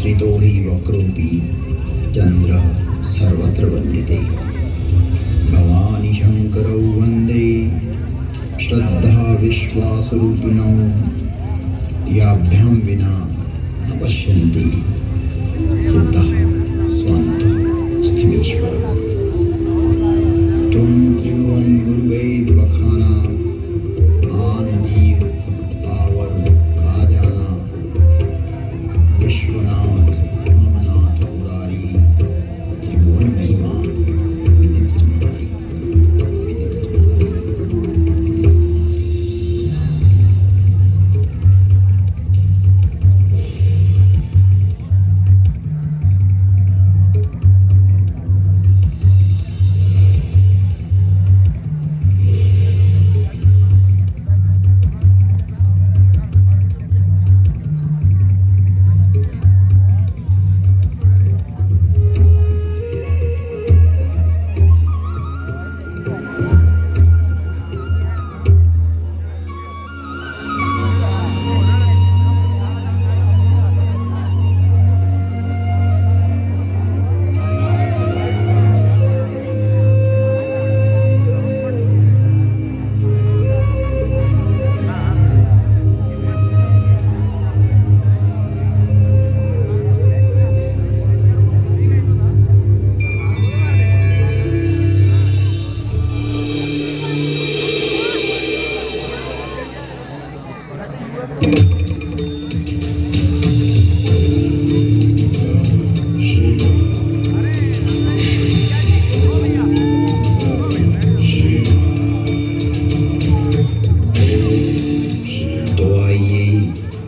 श्रितो हि वक्रोऽपि चन्द्रः सर्वत्र वन्द्यते। भवानी शङ्करौ वन्दे श्रद्धा विश्वासरूपिणौ याभ्यां विना न पश्यन्ति सिद्धः स्वान्तः स्थितीश्वरः। तुम त्रिभुवन गुरुवेद बखाना आन जीव पावर खाजाना विश्वनाथ ममनाथ मुरारी त्रिभुवन महिमा विदित तुम्हारी।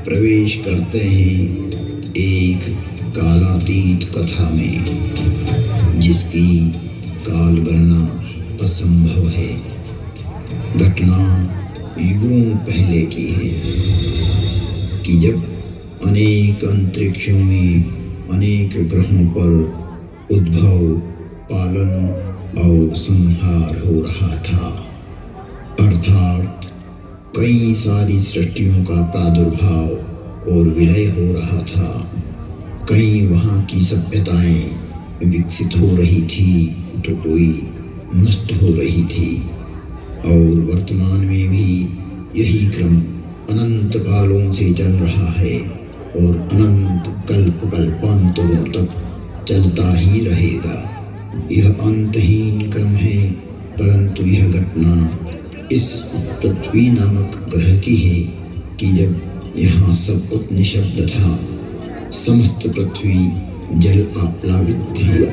प्रवेश करते हैं एक कालातीत कथा में, जिसकी काल गणना असंभव है। घटना युगों पहले की है कि जब अनेक अंतरिक्षों में अनेक ग्रहों पर उद्भव, पालन और संहार हो रहा था। अर्थात कई सारी सृष्टियों का प्रादुर्भाव और विलय हो रहा था। कई वहाँ की सभ्यताएं विकसित हो रही थी तो कोई नष्ट हो रही थी, और वर्तमान में भी यही क्रम अनंत कालों से चल रहा है और अनंत कल्प कल्पांतरों तक चलता ही रहेगा। यह अंतहीन क्रम है, परंतु यह घटना इस पृथ्वी नामक ग्रह की है कि जब यहाँ सब कुछ निशब्द था, समस्त पृथ्वी जल आप्लावित थी,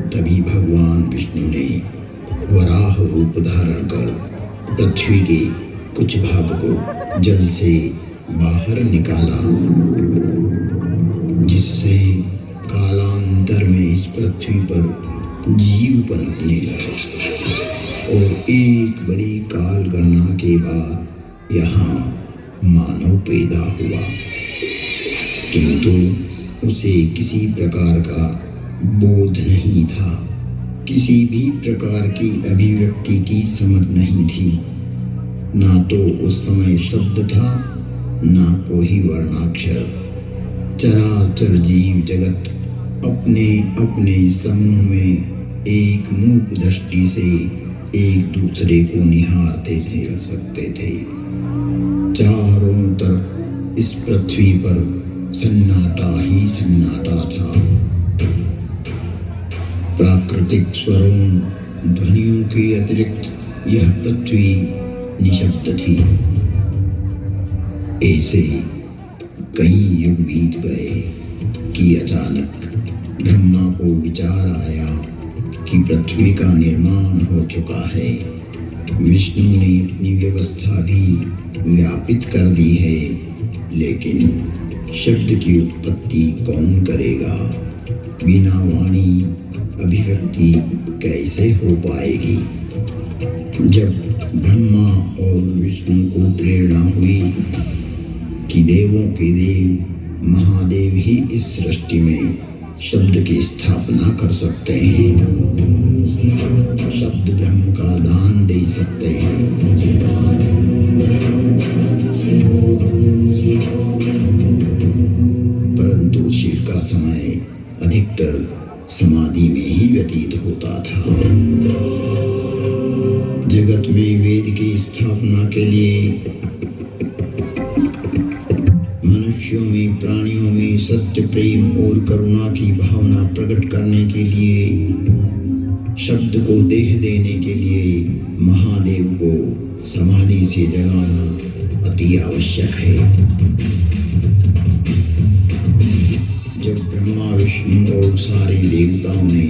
तभी भगवान विष्णु ने वराह रूप धारण कर पृथ्वी के कुछ भाग को जल से बाहर निकाला, जिससे कालांतर में इस पृथ्वी पर जीव पनपने लगे। और एक बड़ी काल गणना के बाद यहाँ मानव पैदा हुआ, किंतु उसे किसी प्रकार का बोध नहीं था, किसी भी प्रकार की अभिव्यक्ति की समझ नहीं थी। ना तो उस समय शब्द था, ना कोई वर्णाक्षर। चराचर जीव जगत अपने अपने समूह में एक मूक दृष्टि से एक दूसरे को निहारते थे, कर सकते थे। चारों तरफ इस पृथ्वी पर सन्नाटा ही सन्नाटा था। प्राकृतिक स्वरों, ध्वनियों के अतिरिक्त यह पृथ्वी निशब्द थी। ऐसे कई युग बीत गए कि अचानक ब्रह्मा को विचार आया कि पृथ्वी का निर्माण हो चुका है। विष्णु ने अपनी व्यवस्था भी व्यापित कर दी है, लेकिन शब्द की उत्पत्ति कौन करेगा? बिना वाणी अभिव्यक्ति कैसे हो पाएगी? जब ब्रह्मा और विष्णु को प्रेरणा हुई कि देवों के देव महादेव ही इस सृष्टि में शब्द की स्थापना कर सकते हैं, शब्द ब्रह्म का दान दे सकते हैं, परंतु शिव का समय समाधि में ही व्यतीत होता था। जगत में वेद की स्थापना के लिए, मनुष्यों में, प्राणियों में सत्य, प्रेम और करुणा की भावना प्रकट करने के लिए, शब्द को देह देने के लिए महादेव को समाधि से जगाना अति आवश्यक है। जब ब्रह्मा, विष्णु और सारे देवताओं ने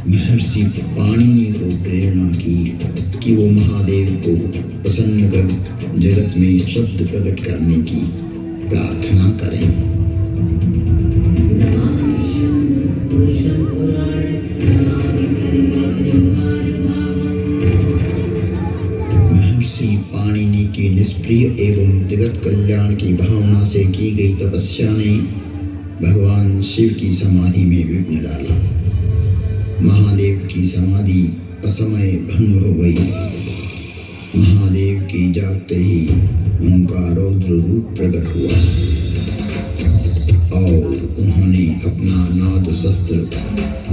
महर्षि पाणिनि को प्रेरणा की कि वो महादेव को प्रसन्न कर जगत में शब्द प्रकट करने की प्रार्थना करें, महर्षि पाणिनि की निष्प्रिय एवं जगत कल्याण की भावना से की गई तपस्या ने भगवान शिव की समाधि में विघ्न डाला। महादेव की समाधि असमय भंग हो गई। महादेव की जागते ही उनका रौद्र रूप प्रकट हुआ और उन्होंने अपना नाद शस्त्र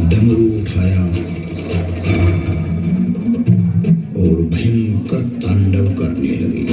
डमरू उठाया और भयंकर तांडव करने लगे।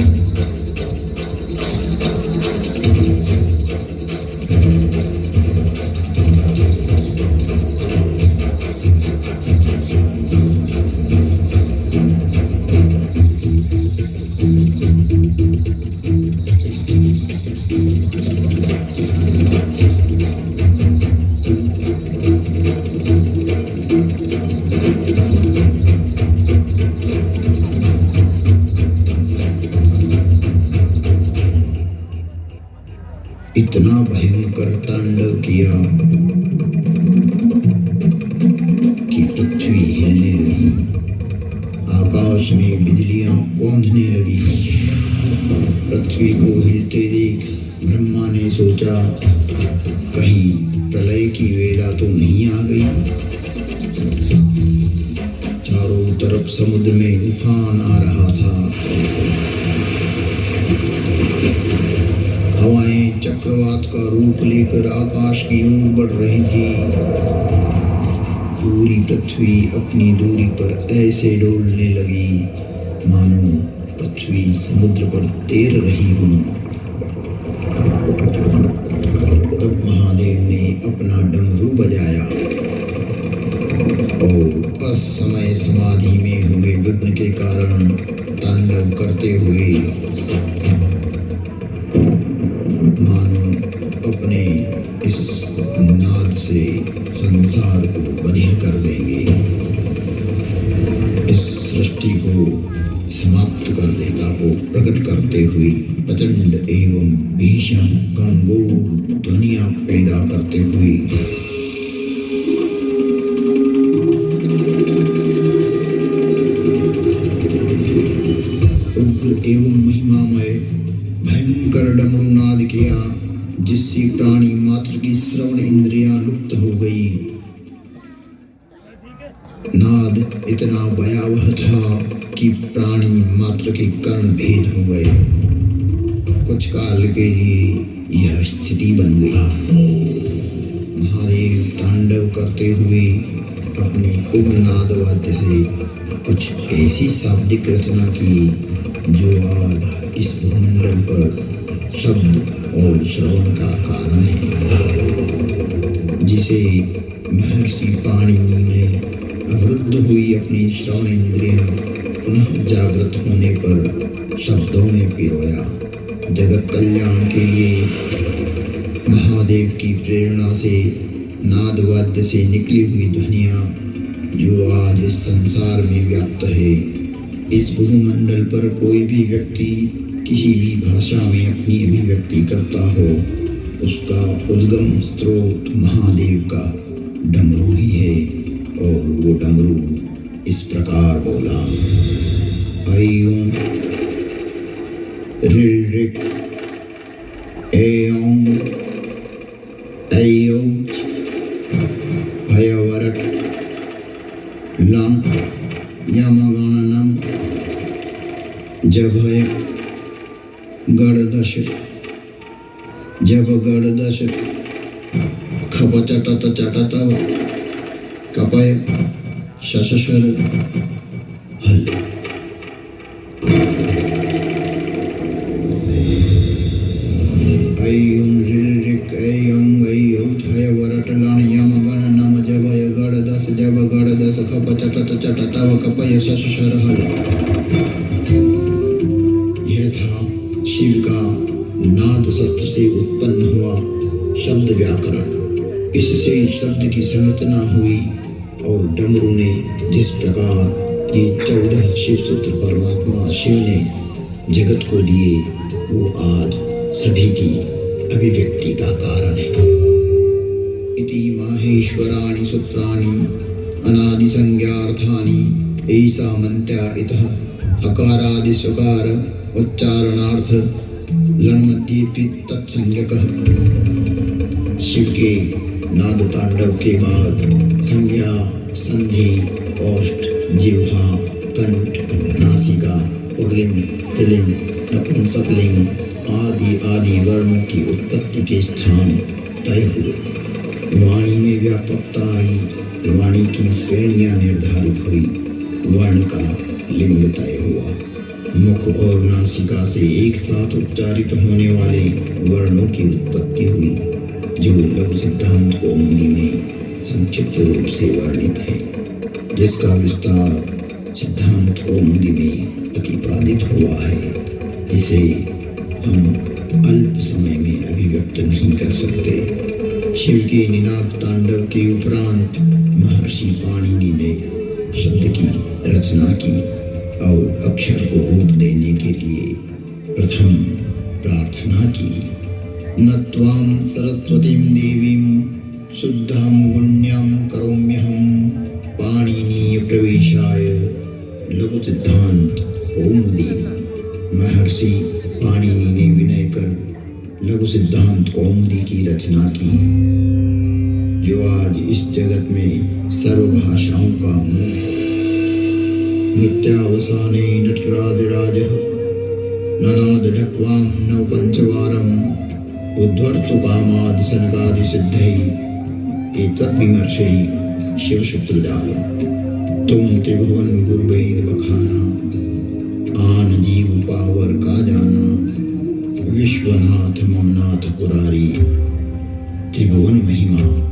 इतना भयंकर तांडव किया कि पृथ्वी हिलने लगी, आकाश में बिजलियां कौंधने लगी। पृथ्वी को हिलते देख ब्रह्मा ने सोचा, कहीं प्रलय की वेला तो नहीं आ गई। चारों तरफ समुद्र में उफान आ रहा था। हवाएं चक्रवात का रूप लेकर आकाश की ओर बढ़ रही थी। पूरी पृथ्वी अपनी दूरी पर ऐसे डोलने लगी मानो पृथ्वी समुद्र पर तैर रही हो। तब महादेव ने अपना डमरू बजाया और असमय समाधि में हुए विघ्न के कारण तांडव करते हुए मानो अपने इस नाद से संसार को बधिर कर देंगे, इस सृष्टि को समाप्त कर देगा को प्रकट करते हुए प्रचंड एवं भीषण गंभीर ध्वनियां पैदा करते हुए उग्र एवं महिमामय भयंकर डमरू नाद किया, जिससे प्राणी मात्र की श्रवण इंद्रियां लुप्त हो गई। नाद इतना भयावह था कि प्राणी मात्र के कर्ण भेद हो गए। कुछ काल के लिए यह स्थिति बन गई। महादेव तांडव करते हुए अपने उग्र नाद वाद्य से कुछ ऐसी शाब्दिक रचना की जो आज इस भूमंडल पर शब्द और श्रवण का कारण है, जिसे महर्षि पाणिनि ने अवरुद्ध हुई अपनी श्रवण इंद्रियां पुनः जागृत होने पर शब्दों में पिरोया। जगत कल्याण के लिए महादेव की प्रेरणा से नाद वाद्य से निकली हुई ध्वनियां जो आज इस संसार में व्याप्त है। इस भूमंडल पर कोई भी व्यक्ति किसी भी भाषा में अपनी अभिव्यक्ति करता हो, उसका उद्गम स्रोत महादेव का डमरू ही है। और वो डमरू इस प्रकार बोला, ऐं ऋ ऐं ऐऔच भयवरट लं यमगणनं जभय गणदश जब गणदश खप चटत चटत कपय शशशर हल। ऐं ऋऋक ऐं औ वरट लण यम गण नम जबय गण दस जब गण दस खप चटत चट तव कपय शशशर हल। यह था शिव का नाद शस्त्र से उत्पन्न हुआ शब्द व्याकरण। इससे शब्द की संरचना हुई और डमरू ने जिस प्रकार ये 14 शिव सूत्र परमात्मा शिव ने जगत को दिए वो आज सभी की अभिव्यक्ति का कारण है। इति माहेश्वराणि सूत्राणि अनादि संज्ञार्थानि ऐसा मंत्या इतः हकारादि स्वकार उच्चारणार्थ लणमध्ये तत्संज्ञकः। शिव के नाद तांडव के बाद संज्ञा संधि ओष्ठ जिह्वा कंठ नासिका पुल्लिंग स्त्रीलिंग नपुंसकलिंग आदि आदि वर्णों की उत्पत्ति के स्थान तय हुए। वाणी में व्यापकता आई। वाणी की श्रेणियां निर्धारित हुई। वर्ण का लिंग तय हुआ। मुख और नासिका से एक साथ उच्चारित होने वाले वर्णों की उत्पत्ति हुई जो लघु सिद्धांत कौमुदी में संक्षिप्त रूप से वर्णित है, जिसका विस्तार सिद्धांत कौमुदी में प्रतिपादित हुआ है, जिसे हम अल्प समय में अभिव्यक्त नहीं कर सकते। शिव के निनाद तांडव के उपरांत महर्षि पाणिनि ने शब्द की रचना की और अक्षर को रूप देने के लिए प्रथम प्रार्थना की। नत्वां सरस्वतीं देवीं शुद्धां गुण्यां करोम्यहं पाणिनीय प्रवेशाय लघु सिद्धांत कौमुदी। महर्षि पाणिनि ने विनय कर लघु सिद्धांत कौमुदी की रचना की, जो आज इस जगत में सर्व भाषाओं का मूल है। नृत्यावसाने नटराजराजः ननाद ढक्वां नव पंचवारम् उद्वर्तु कामादि सनकादि सिद्धै एतद्विमर्शै शिवसूत्रजालम्। तुम त्रिभुवन गुरुवेद बखाना आन जीव पावर का जाना। विश्वनाथ ममनाथ पुरारी त्रिभुवन महिमा